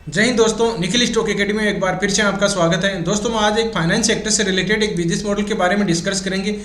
जय हिंद दोस्तों, Nikhil stock academy में एक बार फिर से आपका स्वागत है। दोस्तों, हम आज एक फाइनेंस सेक्टर से रिलेटेड एक बिजनेस मॉडल के बारे में डिस्कस करेंगे।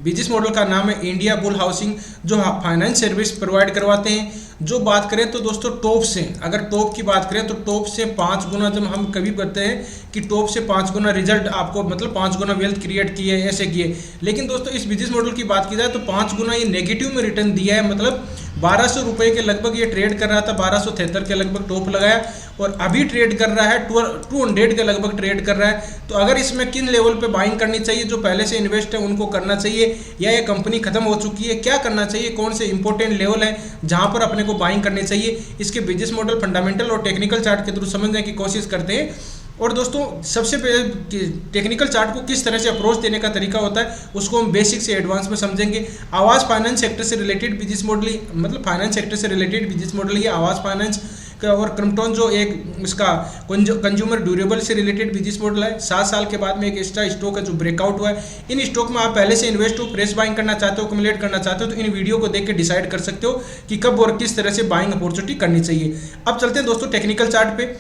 बिजनेस मॉडल का नाम है इंडिया बुल हाउसिंग, जो फाइनेंस सर्विस प्रोवाइड करवाते हैं। जो बात करें तो दोस्तों टॉप से, अगर टॉप की बात करें तो टॉप से 5 गुना, जब हम कभी कहते हैं कि टॉप से 5 गुना रिजल्ट आपको, मतलब 5 गुना वेल्थ क्रिएट किए, ऐसे किए। लेकिन दोस्तों इस बिजनेस मॉडल की बात की जाए तो 5 गुना ये नेगेटिव में रिटर्न दिया है। मतलब 1200 रुपये के लगभग ये ट्रेड कर रहा था, 1273 के लगभग टॉप लगाया और अभी ट्रेड कर रहा है 200 के लगभग ट्रेड कर रहा है। तो अगर इसमें किन लेवल पे बाइंग करनी चाहिए, जो पहले से इन्वेस्ट है उनको करना चाहिए, या ये कंपनी खत्म हो चुकी है, क्या करना चाहिए, कौन से इंपॉर्टेंट लेवल है जहां पर अपने को बाइंग करनी चाहिए, इसके बिजनेस मॉडल, फंडामेंटल और टेक्निकल चार्ट के थ्रू समझने की कोशिश करते हैं। और दोस्तों सबसे पहले टेक्निकल चार्ट को किस तरह से अप्रोच देने का तरीका होता है उसको हम बेसिक से एडवांस में समझेंगे। आवास फाइनेंस सेक्टर से रिलेटेड बिजनेस मॉडल ही, मतलब फाइनेंस सेक्टर से रिलेटेड बिजनेस मॉडल ही आवास फाइनेंस का, और क्रम्पटन जो एक इसका कंज्यूमर ड्यूरेबल से रिलेटेड बिजनेस मॉडल है। 7 साल के बाद में एक एक्स्ट्रा स्टॉक है जो ब्रेकआउट हुआ है। इन स्टॉक में आप पहले से इन्वेस्ट हो, फ्रेश बाइंग करना चाहते हो, एक्युमुलेट करना चाहते हो, तो इन वीडियो को देख के डिसाइड कर सकते हो कि कब और किस तरह से बाइंग अपॉर्चुनिटी करनी चाहिए। अब चलते हैं दोस्तों टेक्निकल चार्ट पे।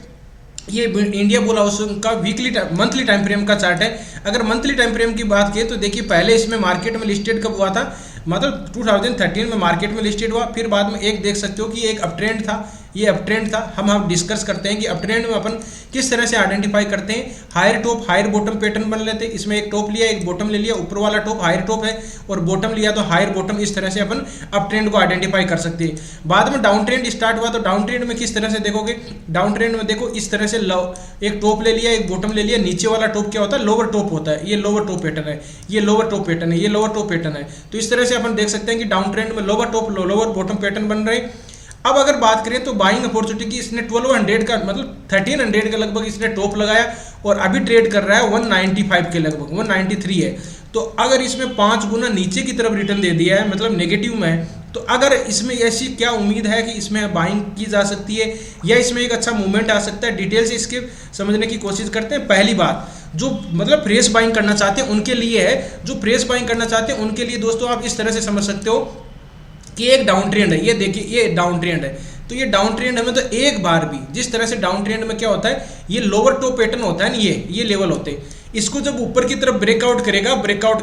ये इंडिया बुल हाउसिंग का मंथली टाइम फ्रेम का चार्ट है। अगर मंथली टाइम फ्रेम की बात करें तो देखिए, पहले इसमें मार्केट में लिस्टेड कब हुआ था, मतलब 2013 में मार्केट में लिस्टेड हुआ। फिर बाद में एक देख सकते हो कि एक अप ट्रेंड था, ये अप ट्रेंड था। हम डिस्कस करते हैं कि अप ट्रेंड में अपन किस तरह से आइडेंटिफाई करते हैं। Higher top higher bottom pattern बन लेते हैं। इसमें एक टॉप लिया, एक बॉटम ले लिया, ऊपर वाला टॉप हायर टॉप है और बॉटम लिया तो हायर बॉटम। इस तरह से अपन अप ट्रेंड को आइडेंटिफाई कर सकते हैं। बाद में डाउन ट्रेंड स्टार्ट हुआ तो डाउन ट्रेंड में किस तरह से देखोगे, डाउन ट्रेंड में देखो इस तरह से एक टॉप ले लिया, एक बॉटम ले लिया, नीचे वाला टॉप क्या होता है, लोअर टॉप होता है। ये लोअर टॉप पैटर्न है, ये लोअर टॉप पैटर्न है, ये लोअर टॉप पैटर्न है। तो इस तरह से अपन देख सकते हैं कि डाउन ट्रेंड में lower top lower bottom pattern बन रहे हैं। अब अगर बात करें तो बाइंग अपॉर्चुनिटी की, इसने 1200 का, मतलब 1300 के लगभग इसने टॉप लगाया और अभी ट्रेड कर रहा है 195 के लगभग, 193 है। तो अगर इसमें 5 गुना नीचे की तरफ रिटर्न दे दिया है, मतलब नेगेटिव में है, तो अगर इसमें ऐसी क्या उम्मीद है कि इसमें बाइंग की जा सकती है या इसमें एक अच्छा मूवमेंट आ सकता है। डिटेल से इसके समझने की कोशिश करते हैं। पहली बात, जो मतलब फ्रेश बाइंग करना चाहते हैं उनके लिए है, जो फ्रेश बाइंग करना चाहते हैं उनके लिए दोस्तों आप इस तरह से समझ सकते हो कि एक डाउन ट्रेंड है। ये देखिए, ये डाउन ट्रेंड है, तो ये डाउन ट्रेंड हमें तो एक बार भी, जिस तरह से डाउन ट्रेंड में क्या होता है, ये लोअर टॉप पैटर्न होता है ना, ये लेवल होते हैं। इसको जब ऊपर की तरफ ब्रेकआउट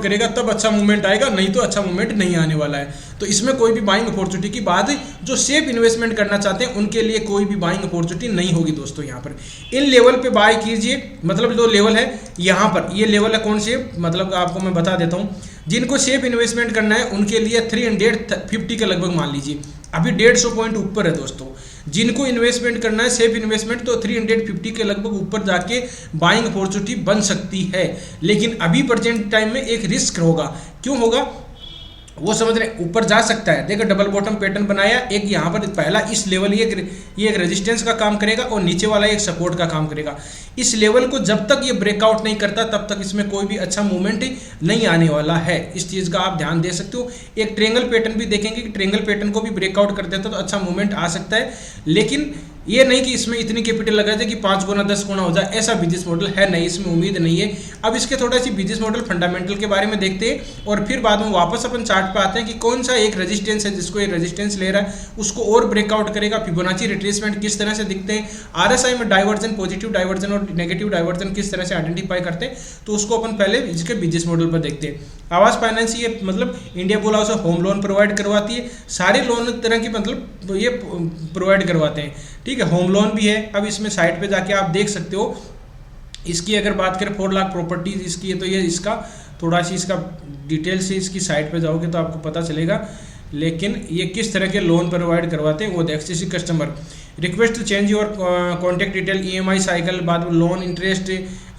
करेगा तब अच्छा मूवमेंट आएगा, नहीं तो अच्छा मूवमेंट नहीं आने वाला है। तो इसमें कोई भी बाइंग अपॉर्चुनिटी की बात, जो सेफ इन्वेस्टमेंट करना चाहते हैं उनके लिए कोई भी बाइंग अपॉर्चुनिटी नहीं होगी दोस्तों। यहाँ पर इन लेवल पे बाय कीजिए, मतलब जो लेवल है यहाँ पर, ये लेवल है कौन से, मतलब आपको मैं बता देता हूँ। जिनको सेफ इन्वेस्टमेंट करना है उनके लिए 350 के लगभग मान लीजिए, अभी 150 पॉइंट ऊपर है दोस्तों। जिनको इन्वेस्टमेंट करना है सेफ इन्वेस्टमेंट, तो 350 के लगभग ऊपर जाके बाइंग अपॉर्चुनिटी बन सकती है। लेकिन अभी प्रेजेंट टाइम में एक रिस्क होगा। क्यों होगा वो समझ रहे, ऊपर जा सकता है। देखो डबल बॉटम पैटर्न बनाया, एक यहाँ पर पहला इस लेवल, ये एक रेजिस्टेंस का काम करेगा और नीचे वाला एक सपोर्ट का काम करेगा। इस लेवल को जब तक ये ब्रेकआउट नहीं करता तब तक इसमें कोई भी अच्छा मूवमेंट नहीं आने वाला है। इस चीज़ का आप ध्यान दे सकते हो। एक ट्रेंगल पैटर्न भी देखेंगे कि ट्रेंगल पैटर्न को भी ब्रेकआउट कर देता तो अच्छा मूवमेंट आ सकता है। लेकिन ये नहीं कि इसमें इतनी कैपिटल लगा जाए कि 5 गुना 10 गुना हो जाए, ऐसा बिजनेस मॉडल है नहीं, इसमें उम्मीद नहीं है। अब इसके थोड़ा सी बिजनेस मॉडल फंडामेंटल के बारे में देखते हैं और फिर बाद में वापस अपन चार्ट पे आते हैं कि कौन सा एक रेजिस्टेंस है जिसको ये रेजिस्टेंस ले रहा है उसको और ब्रेकआउट करेगा। फिबोनाची रिट्रेसमेंट किस तरह से दिखते हैं, आरएसआई में डाइवर्जन, पॉजिटिव डाइवर्जन और नेगेटिव डाइवर्जन किस तरह से आइडेंटिफाई करते हैं, तो उसको अपन पहले इसके बिजनेस मॉडल पर देखते हैं। आवास फाइनेंस ये मतलब India bull house home loan provide करवाती है, सारे लोन तरह की मतलब ये प्रोवाइड करवाते हैं, ठीक है। होम लोन भी है। अब इसमें साइट पे जाके आप देख सकते हो, इसकी अगर बात करें 4 लाख प्रॉपर्टीज इसकी है, तो ये इसका थोड़ा सी इसका डिटेल से इसकी साइट पे जाओगे तो आपको पता चलेगा। लेकिन ये किस तरह के लोन प्रोवाइड करवाते हैं वो देख, जैसे customer request to change your contact detail, EMI cycle, बाद में लोन इंटरेस्ट,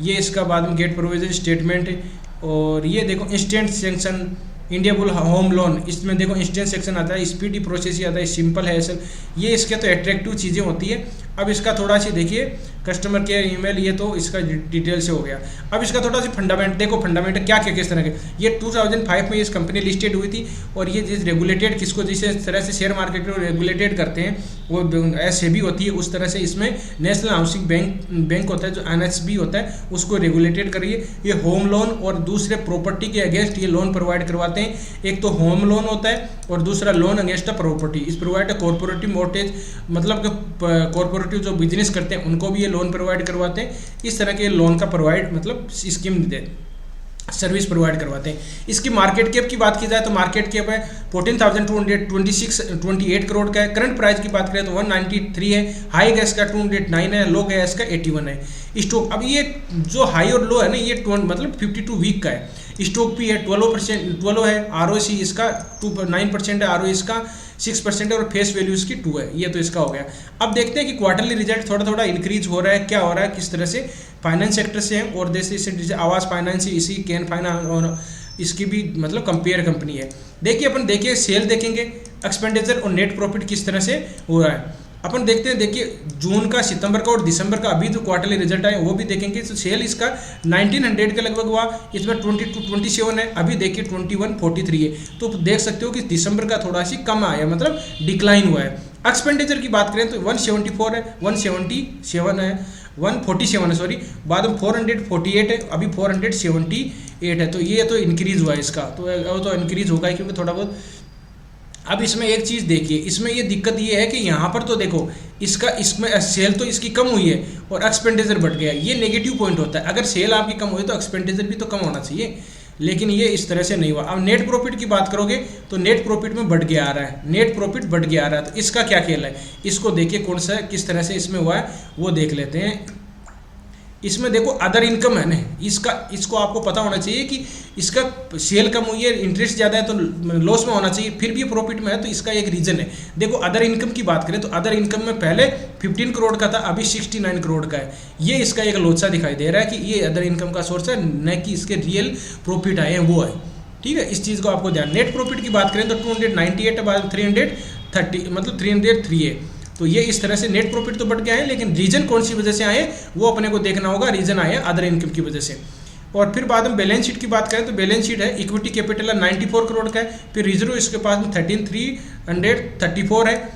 ये इसका बाद में गेट प्रोविजन स्टेटमेंट, और ये देखो instant sanction India bull home loan, इसमें देखो इंस्टेंट सेक्शन आता है, स्पीडी प्रोसेस ही आता है, सिंपल है असल, ये इसके तो एट्रैक्टिव चीज़ें होती है। अब इसका थोड़ा सी देखिए कस्टमर केयर ईमेल, ये तो इसका डिटेल से हो गया। अब इसका थोड़ा सी फंडामेंट देखो, फंडामेंट क्या क्या किस तरह के, ये 2005 में इस कंपनी लिस्टेड हुई थी और ये जिस रेगुलेटेड किसको जिस तरह से शेयर मार्केट को रेगुलेटेड करते हैं वो एसएबी होती है, उस तरह से इसमें नेशनल हाउसिंग बैंक होता है जो एनएचबी होता है उसको रेगुलेटेड करिए। ये होम लोन और दूसरे प्रॉपर्टी के अगेंस्ट ये लोन प्रोवाइड करवाते हैं। एक तो होम लोन होता है और दूसरा लोन अगेंस्ट द प्रॉपर्टी इस प्रोवाइड कॉर्पोरेटिव मोर्टेज, मतलब कॉर्पोरेटिव जो बिजनेस करते हैं उनको भी ये लोन प्रोवाइड करवाते हैं। इस तरह के लोन का प्रोवाइड मतलब स्कीम सर्विस प्रोवाइड करवाते हैं। इसकी मार्केट कैप की बात की जाए तो मार्केट कैप है 14,228 करोड़ का है। करंट प्राइस की बात करें तो 193 है, हाई है इसका 209 है, लो है इसका 81 है। स्टॉक अब ये जो हाई और लो है ना ये मतलब 52 वीक का है। स्टॉक भी है 12% है, ROC इसका 9% है, ROE इसका 6% है और फेस वैल्यू इसकी 2 है। ये तो इसका हो गया। अब देखते हैं कि क्वार्टरली रिजल्ट थोड़ा थोड़ा इंक्रीज हो रहा है, क्या हो रहा है, किस तरह से फाइनेंस सेक्टर से है और जैसे आवास फाइनेंस इसी कैन फाइनेंस और इसकी भी मतलब कंपेयर कंपनी है। देखिए अपन देखिए सेल देखेंगे, एक्सपेंडिचर और नेट प्रॉफिट किस तरह से हो रहा है अपन देखते हैं। देखिए जून का, सितंबर का और दिसंबर का अभी जो क्वार्टरली रिजल्ट आए वो भी देखेंगे। तो सेल इसका 1900 के लगभग हुआ, इसमें 27 है, अभी देखिए 2143 है। तो देख सकते हो कि दिसंबर का थोड़ा सी कम आया, मतलब डिक्लाइन हुआ है। एक्सपेंडिचर की बात करें तो 174 है, 147 है, 147 है सॉरी, बाद में 448 है, अभी 478 है। तो ये तो इंक्रीज हुआ है इसका, तो इंक्रीज होगा ही क्योंकि थोड़ा बहुत। अब इसमें एक चीज़ देखिए, इसमें ये दिक्कत ये है कि यहाँ पर तो देखो इसमें सेल तो इसकी कम हुई है और एक्सपेंडिचर बढ़ गया, ये नेगेटिव पॉइंट होता है। अगर सेल आपकी कम हुई तो एक्सपेंडिचर भी तो कम होना चाहिए, लेकिन ये इस तरह से नहीं हुआ। अब नेट प्रॉफिट की बात करोगे तो नेट प्रॉफिट में बढ़ गया आ रहा है, नेट प्रॉफिट बढ़ गया आ रहा है। तो इसका क्या खेल है, इसको देखिए कौन सा किस तरह से इसमें हुआ है वो देख लेते हैं। इसमें देखो अदर इनकम है ना, इसको आपको पता होना चाहिए कि इसका सेल कम हुई है, इंटरेस्ट ज़्यादा है तो लॉस में होना चाहिए, फिर भी प्रॉफिट में है, तो इसका एक रीज़न है। देखो अदर इनकम की बात करें तो अदर इनकम में पहले 15 करोड़ का था, अभी 69 करोड़ का है। ये इसका एक लोचा दिखाई दे रहा है कि ये अदर इनकम का सोर्स है, न कि इसके रियल प्रॉफिट आए हैं वो है। ठीक है, इस चीज़ को आपको ध्यान। नेट प्रॉफिट की बात करें तो 298 है, बाद 330 मतलब 303 है। तो ये इस तरह से नेट प्रॉफिट तो बढ़ गया है, लेकिन रीजन कौन सी वजह से आए वो अपने को देखना होगा। रीजन आए अदर इनकम की वजह से। और फिर बाद में बैलेंस शीट की बात करें तो बैलेंस शीट है, इक्विटी कैपिटल 94 करोड़ का है, फिर रिजर्व इसके पास में 13334 है।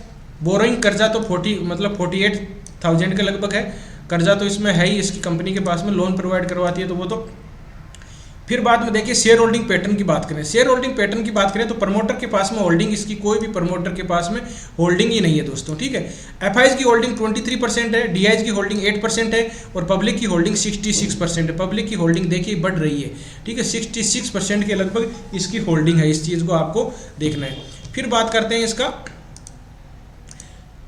बोरोइंग कर्जा तो 48,000 के लगभग है, कर्जा तो इसमें है ही, इसकी कंपनी के पास में लोन प्रोवाइड करवाती है तो वो तो। फिर बाद में देखिए शेयर होल्डिंग पैटर्न की बात करें, शेयर होल्डिंग पैटर्न की बात करें तो प्रमोटर के पास में होल्डिंग, इसकी कोई भी प्रमोटर के पास में होल्डिंग ही नहीं है दोस्तों। ठीक है, एफआईज की होल्डिंग 23% है, डीआईज की होल्डिंग 8% है और पब्लिक की होल्डिंग 66% है। पब्लिक की होल्डिंग देखिए बढ़ रही है, ठीक है, 66% के लगभग इसकी होल्डिंग है। इस चीज़ को आपको देखना है। फिर बात करते हैं इसका,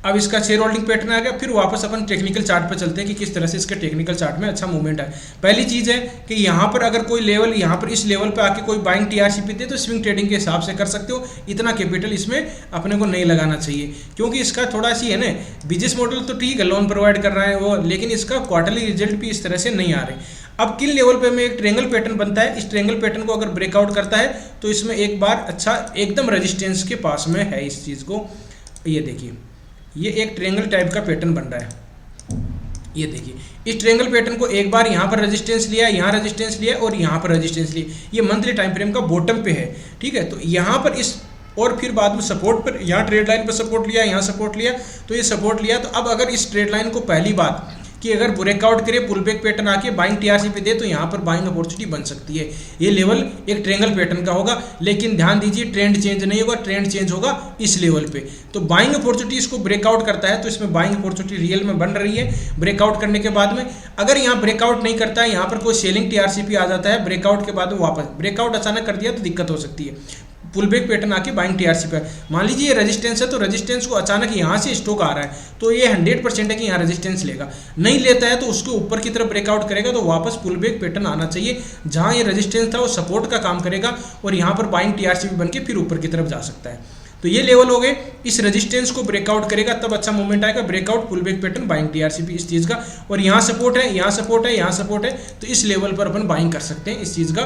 अब इसका शेयर होल्डिंग पैटर्न आ गया। फिर वापस अपन टेक्निकल चार्ट पर चलते हैं कि किस तरह से इसके टेक्निकल चार्ट में अच्छा मूवमेंट है। पहली चीज़ है कि यहाँ पर अगर कोई लेवल, यहाँ पर इस लेवल पे आके कोई बाइंग टीआरसीपी दे तो स्विंग ट्रेडिंग के हिसाब से कर सकते हो। इतना कैपिटल इसमें अपने को नहीं लगाना चाहिए, क्योंकि इसका थोड़ा सी है ना, बिजनेस मॉडल तो ठीक है, लोन प्रोवाइड कर रहा है वो, लेकिन इसका क्वार्टरली रिजल्ट भी इस तरह से नहीं आ रहे। अब किन लेवल पे में एक ट्रेंगल पैटर्न बनता है, इस ट्रेंगल पैटर्न को अगर ब्रेकआउट करता है तो इसमें एक बार अच्छा एकदम रेजिस्टेंस के पास में है। इस चीज़ को ये देखिए, ये एक ट्रेंगल टाइप का पैटर्न बन रहा है। ये देखिए, इस ट्रेंगल पैटर्न को एक बार यहाँ पर रेजिस्टेंस लिया, यहाँ रेजिस्टेंस लिया और यहाँ पर रेजिस्टेंस लिया। ये मंथली टाइम फ्रेम का बॉटम पे है, ठीक है। तो यहाँ पर इस और फिर बाद में सपोर्ट पर, यहाँ ट्रेड लाइन पर सपोर्ट लिया, यहाँ सपोर्ट लिया, तो ये सपोर्ट लिया। तो अब अगर इस ट्रेड लाइन को पहली बात कि अगर ब्रेकआउट करे, पुल बैक पैटर्न आके बाइंग टीआरसीपी दे तो यहाँ पर बाइंग अपॉर्चुनिटी बन सकती है। ये लेवल एक ट्रेंगल पैटर्न का होगा, लेकिन ध्यान दीजिए ट्रेंड चेंज नहीं होगा, ट्रेंड चेंज होगा इस लेवल पे। तो बाइंग अपॉर्चुनिटी इसको ब्रेकआउट करता है तो इसमें बाइंग अपॉर्चुनिटी रियल में बन रही है। ब्रेकआउट करने के बाद में अगर यहाँ ब्रेकआउट नहीं करता है, यहाँ पर कोई सेलिंग टीआरसीपी आ जाता है, ब्रेकआउट के बाद में वापस ब्रेकआउट अचानक कर दिया तो दिक्कत हो सकती है। पुल बैक पैटर्न आके बाइंग टीआरसी पे, मान लीजिए ये रेजिस्टेंस है तो रेजिस्टेंस को अचानक यहाँ से स्टॉक आ रहा है तो ये 100% है कि यहाँ रेजिस्टेंस लेगा। नहीं लेता है तो उसको ऊपर की तरफ ब्रेकआउट करेगा तो वापस पुल बैक पैटर्न आना चाहिए। जहाँ ये रेजिस्टेंस था वो सपोर्ट का काम करेगा और यहाँ पर बाइंग टीआरसी बन के फिर ऊपर की तरफ जा सकता है। तो ये लेवल हो गए, इस रेजिस्टेंस को ब्रेकआउट करेगा तब अच्छा मूवमेंट आएगा। Breakout, pull back pattern, buying TRCP इस चीज़ का। और यहाँ सपोर्ट है, यहाँ सपोर्ट है, यहाँ सपोर्ट है, तो इस लेवल पर अपन बाइंग कर सकते हैं। इस चीज़ का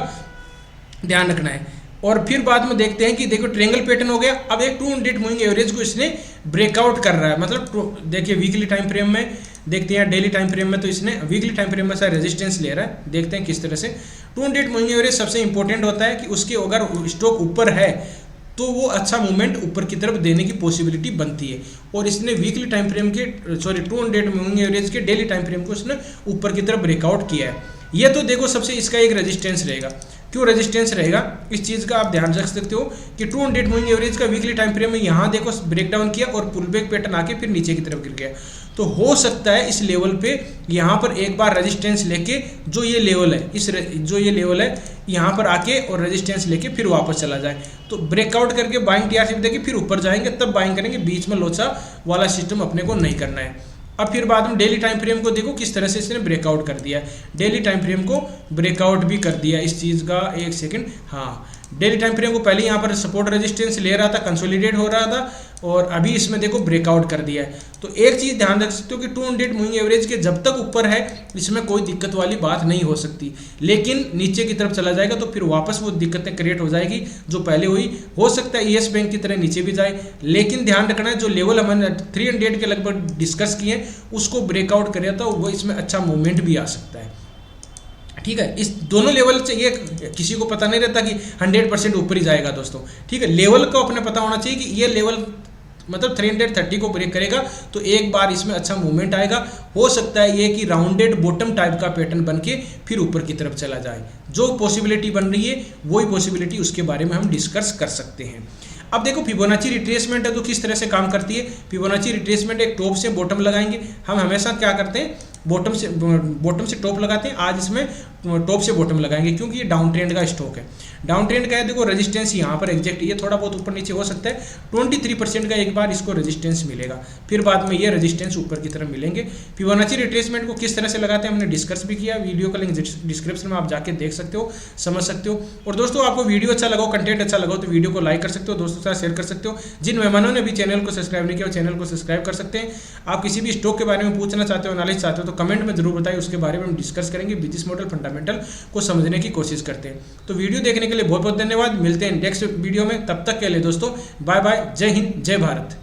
ध्यान रखना है। और फिर बाद में देखते हैं कि देखो ट्रेंगल पैटर्न हो गया। अब एक 200 मूविंग एवरेज को इसने ब्रेकआउट कर रहा है, मतलब देखिए वीकली टाइम फ्रेम में देखते हैं, डेली टाइम फ्रेम में तो इसने वीकली टाइम फ्रेम में सारा रेजिस्टेंस ले रहा है। देखते हैं किस तरह से 200 मूविंग एवरेज सबसे इंपॉर्टेंट होता है कि उसके अगर स्टॉक ऊपर है तो वो अच्छा मूवमेंट ऊपर की तरफ देने की पॉसिबिलिटी बनती है। और इसने वीकली टाइम फ्रेम के 200 मूविंग एवरेज के डेली टाइम फ्रेम को इसने ऊपर की तरफ ब्रेकआउट किया है। ये तो देखो सबसे इसका एक रेजिस्टेंस रहेगा। क्यों रेजिस्टेंस रहेगा, इस चीज़ का आप ध्यान रख सकते हो कि 200 मूविंग एवरेज का वीकली टाइम फ्रेम में यहाँ देखो ब्रेक डाउन किया और पुल बैक पैटर्न आके फिर नीचे की तरफ गिर गया। तो हो सकता है इस लेवल पे यहाँ पर एक बार रेजिस्टेंस लेके जो ये लेवल है जो ये लेवल है यहाँ पर आके और रेजिस्टेंस लेके फिर वापस चला जाए। तो ब्रेकआउट करके बाइंग टीआरसी देके फिर ऊपर जाएंगे तब बाइंग करेंगे, बीच में लोचा वाला सिस्टम अपने को नहीं करना है। अब फिर बाद में डेली टाइम फ्रेम को देखो किस तरह से इसने ब्रेकआउट कर दिया है, डेली टाइम फ्रेम को ब्रेकआउट भी कर दिया इस चीज़ का। एक सेकंड, हाँ डेली टाइम फ्रेम को पहले यहाँ पर सपोर्ट रेजिस्टेंस ले रहा था, कंसोलिडेट हो रहा था और अभी इसमें देखो ब्रेकआउट कर दिया है। तो एक चीज़ ध्यान रख सकते हो कि 200 मूविंग एवरेज के जब तक ऊपर है इसमें कोई दिक्कत वाली बात नहीं हो सकती, लेकिन नीचे की तरफ चला जाएगा तो फिर वापस वो दिक्कतें क्रिएट हो जाएगी जो पहले हुई। हो सकता है येस बैंक की तरह नीचे भी जाए, लेकिन ध्यान रखना है जो लेवल हमने 300 के लगभग डिस्कस किए उसको ब्रेकआउट करे तो वो इसमें अच्छा मूवमेंट भी आ सकता है। ठीक है, इस दोनों लेवल से ये किसी को पता नहीं रहता कि 100% ऊपर ही जाएगा दोस्तों। ठीक है, लेवल को अपने पता होना चाहिए कि ये लेवल मतलब 330 को ब्रेक करेगा तो एक बार इसमें अच्छा मूवमेंट आएगा। हो सकता है ये कि राउंडेड बॉटम टाइप का पैटर्न बन के फिर ऊपर की तरफ चला जाए। जो पॉसिबिलिटी बन रही है वही पॉसिबिलिटी उसके बारे में हम डिस्कस कर सकते हैं। अब देखो फिबोनाची रिट्रेसमेंट है तो किस तरह से काम करती है। फिबोनाची रिट्रेसमेंट एक टॉप से बॉटम लगाएंगे, हम हमेशा क्या करते हैं बॉटम से टॉप लगाते हैं, आज इसमें टॉप से बॉटम लगाएंगे क्योंकि ये डाउन ट्रेंड का स्टॉक है। डाउन ट्रेंड का है देखो रेजिस्टेंस यहाँ पर एग्जैक्ट ये थोड़ा बहुत ऊपर नीचे हो सकता है, 23% का एक बार इसको रेजिस्टेंस मिलेगा, फिर बाद में ये रेजिस्टेंस ऊपर की तरफ मिलेंगे। फिबोनाची रिट्रेसमेंट को किस तरह से लगाते हैं हमने डिस्कस भी किया, वीडियो का लिंक डिस्क्रिप्शन में आप जाके देख सकते हो, समझ सकते हो। और दोस्तों आपको वीडियो अच्छा लगा, कंटेंट अच्छा लगा तो वीडियो को लाइक कर सकते हो, दोस्तों के साथ शेयर कर सकते हो। जिन मेहमानों ने भी चैनल को सब्सक्राइब नहीं किया वो चैनल को सब्सक्राइब कर सकते हैं। आप किसी भी स्टॉक के बारे में पूछना चाहते हो, नॉलेज चाहते हो तो कमेंट में जरूर बताइए, उसके बारे में हम डिस्कस करेंगे, बिजनेस मॉडल फंडामेंटल को समझने की कोशिश करते हैं। तो वीडियो देखने के लिए बहुत बहुत धन्यवाद, मिलते हैं नेक्स्ट वीडियो में, तब तक के लिए दोस्तों बाय बाय, जय हिंद जय भारत।